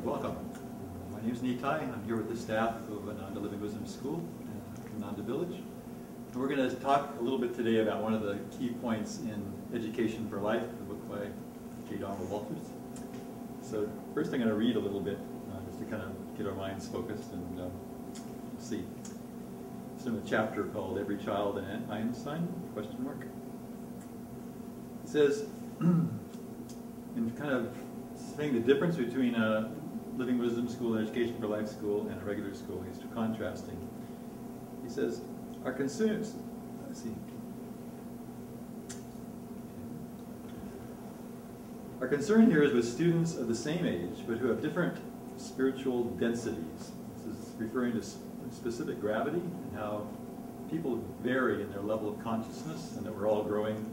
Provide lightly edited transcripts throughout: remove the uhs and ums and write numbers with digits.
Welcome. My name is Nitai. I'm here with the staff of Ananda Living Wisdom School in Ananda Village. And we're going to talk a little bit today about one of the key points in Education for Life, the book by J. Donald Walters. So first I'm going to read a little bit just to kind of get our minds focused and see. It's in a chapter called Every Child and Einstein, ? It says, in kind of saying the difference between a Living Wisdom School and Education for Life school and a regular school, he's contrasting. He says, our concerns, let's see. Our concern here is with students of the same age, but who have different spiritual densities. This is referring to specific gravity and how people vary in their level of consciousness, and that we're all growing,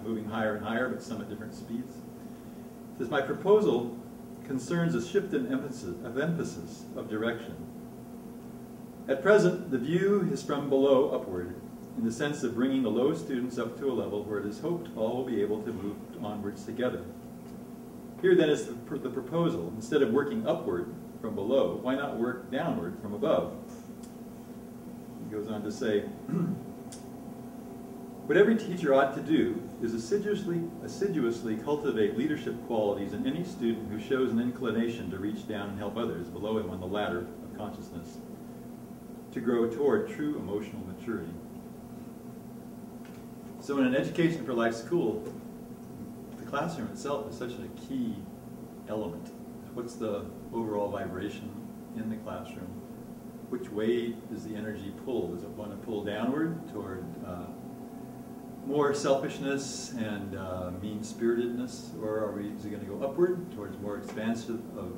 moving higher and higher, but some at different speeds. It says, my proposal concerns a shift in emphasis of direction. At present, the view is from below upward, in the sense of bringing the low students up to a level where it is hoped all will be able to move onwards together. Here then is the proposal. Instead of working upward from below, why not work downward from above? He goes on to say, what every teacher ought to do is assiduously cultivate leadership qualities in any student who shows an inclination to reach down and help others below him on the ladder of consciousness, to grow toward true emotional maturity. So in an Education for Life school, the classroom itself is such a key element. What's the overall vibration in the classroom? Which way does the energy pull? Does it want to pull downward toward more selfishness and mean-spiritedness, or is it going to go upward towards more expansive of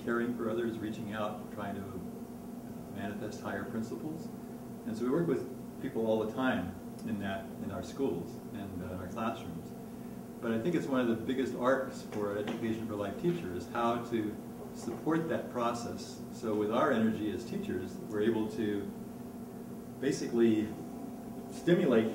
caring for others, reaching out, trying to manifest higher principles? And so we work with people all the time in our schools and in our classrooms. But I think it's one of the biggest arcs for an Education for Life teacher is how to support that process. So with our energy as teachers, we're able to basically stimulate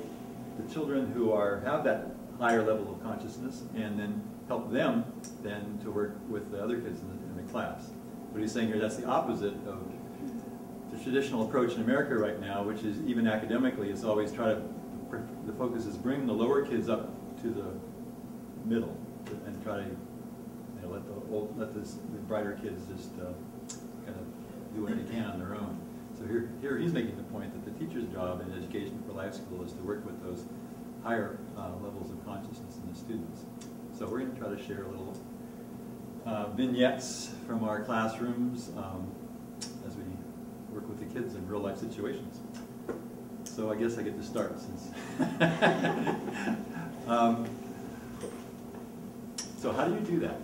the children who have that higher level of consciousness, and then help them then to work with the other kids in the class. What he's saying here, that's the opposite of the traditional approach in America right now, which is even academically, it's always the focus is bring the lower kids up to the middle and try to let the brighter kids just kind of do what they can on their own. So here he's making the point that the teacher's job in Education for Life school is to work with those higher levels of consciousness in the students. So we're going to try to share little vignettes from our classrooms as we work with the kids in real life situations. So I guess I get to start since. So how do you do that?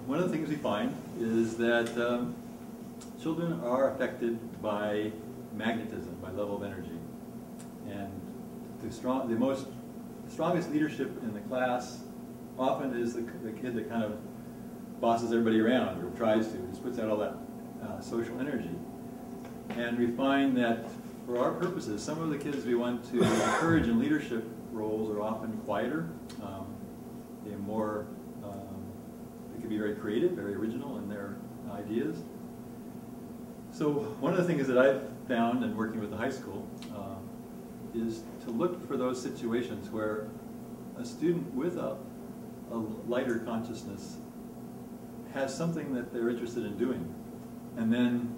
One of the things we find is that children are affected by magnetism, by level of energy. And the strongest leadership in the class often is the kid that kind of bosses everybody around, or tries to, just puts out all that social energy. And we find that for our purposes, some of the kids we want to encourage in leadership roles are often quieter. They're more, they can be very creative, very original in their ideas. So one of the things that I've found in working with the high school is to look for those situations where a student with a lighter consciousness has something that they're interested in doing, and then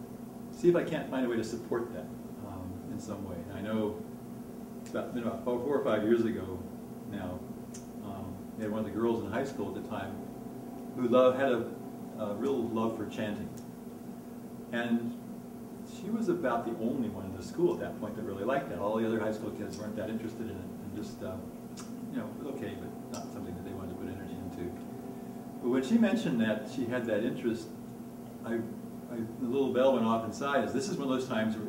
see if I can't find a way to support that in some way. And I know it's been about 4 or 5 years ago now, we had one of the girls in high school at the time who had a real love for chanting. And she was about the only one in the school at that point that really liked that. All the other high school kids weren't that interested in it, and just, okay, but not something that they wanted to put energy into. But when she mentioned that she had that interest, the little bell went off inside. This is one of those times where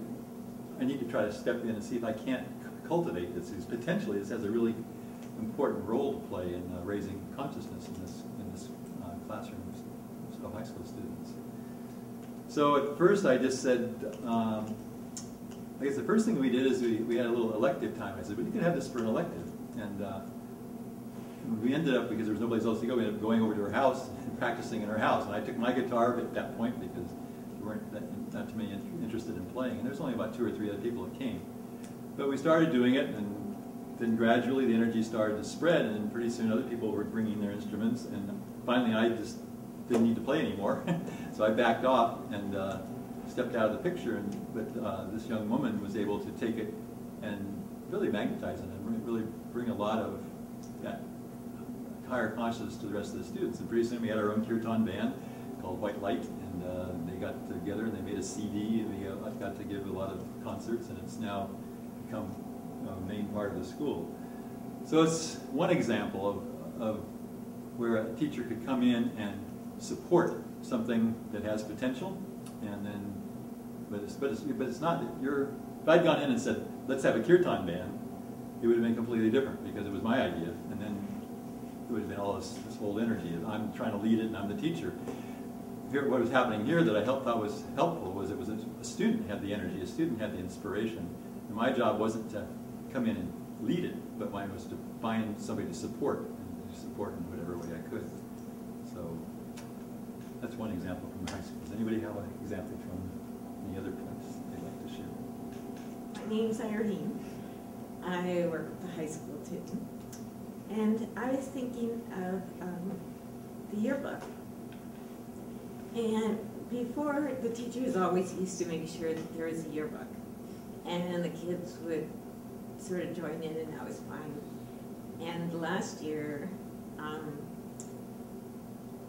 I need to try to step in and see if I can't cultivate this. Because potentially this has a really important role to play in raising consciousness in this classroom of high school students. So at first I just said, I guess the first thing we did is we had a little elective time. I said, well, you can have this for an elective. And we ended up, because there was nobody else to go, we ended up going over to her house and practicing in her house. And I took my guitar at that point because there weren't not too many interested in playing. And there's only about 2 or 3 other people that came. But we started doing it, and then gradually the energy started to spread, and pretty soon other people were bringing their instruments. And finally I just didn't need to play anymore. So I backed off and stepped out of the picture. But this young woman was able to take it and really magnetize it and really bring a lot of that higher consciousness to the rest of the students. And pretty soon we had our own kirtan band called White Light, and they got together and they made a CD, and we got to give a lot of concerts, and it's now become a main part of the school. So it's one example of where a teacher could come in and support something that has potential, and then, but it's not that you're. If I'd gone in and said, let's have a kirtan band, it would have been completely different because it was my idea, and then it would have been all this whole energy. I'm trying to lead it, and I'm the teacher. Here, what was happening here that I thought was helpful was it was a student had the energy, a student had the inspiration, and my job wasn't to come in and lead it, but mine was to find somebody to support, and to support in whatever way I could. So that's one example from high school. Does anybody have an example from any other place they'd like to share? My name's Irene. I work at the high school too. And I was thinking of the yearbook. And before, the teachers always used to make sure that there was a yearbook. And the kids would sort of join in, and that was fine. And last year,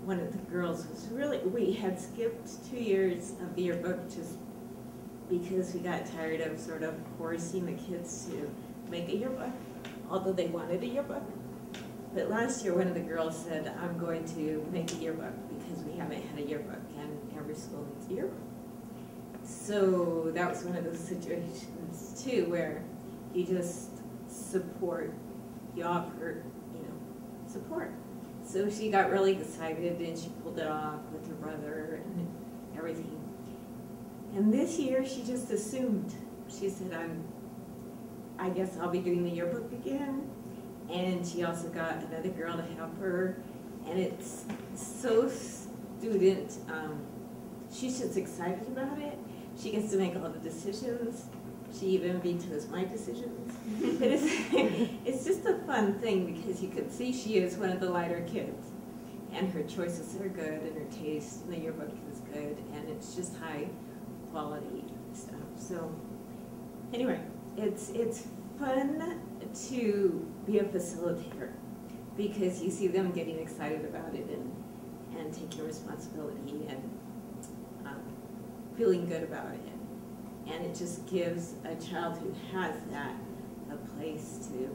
one of the girls was really, we had skipped 2 years of the yearbook just because we got tired of sort of forcing the kids to make a yearbook, although they wanted a yearbook. But last year, one of the girls said, I'm going to make a yearbook because we haven't had a yearbook, and every school needs a yearbook. So that was one of those situations, too, where you just support, you offer, support. So she got really excited, and she pulled it off with her brother and everything. And this year, she just assumed. She said, I guess I'll be doing the yearbook again. And she also got another girl to help her. And it's so student, she's just excited about it. She gets to make all the decisions. She even vetoes my decisions. It's just a fun thing because you can see she is one of the lighter kids. And her choices are good, and her taste in the yearbook is good, and it's just high quality stuff. So anyway, it's fun to be a facilitator because you see them getting excited about it and taking responsibility and feeling good about it. And it just gives a child who has that a place to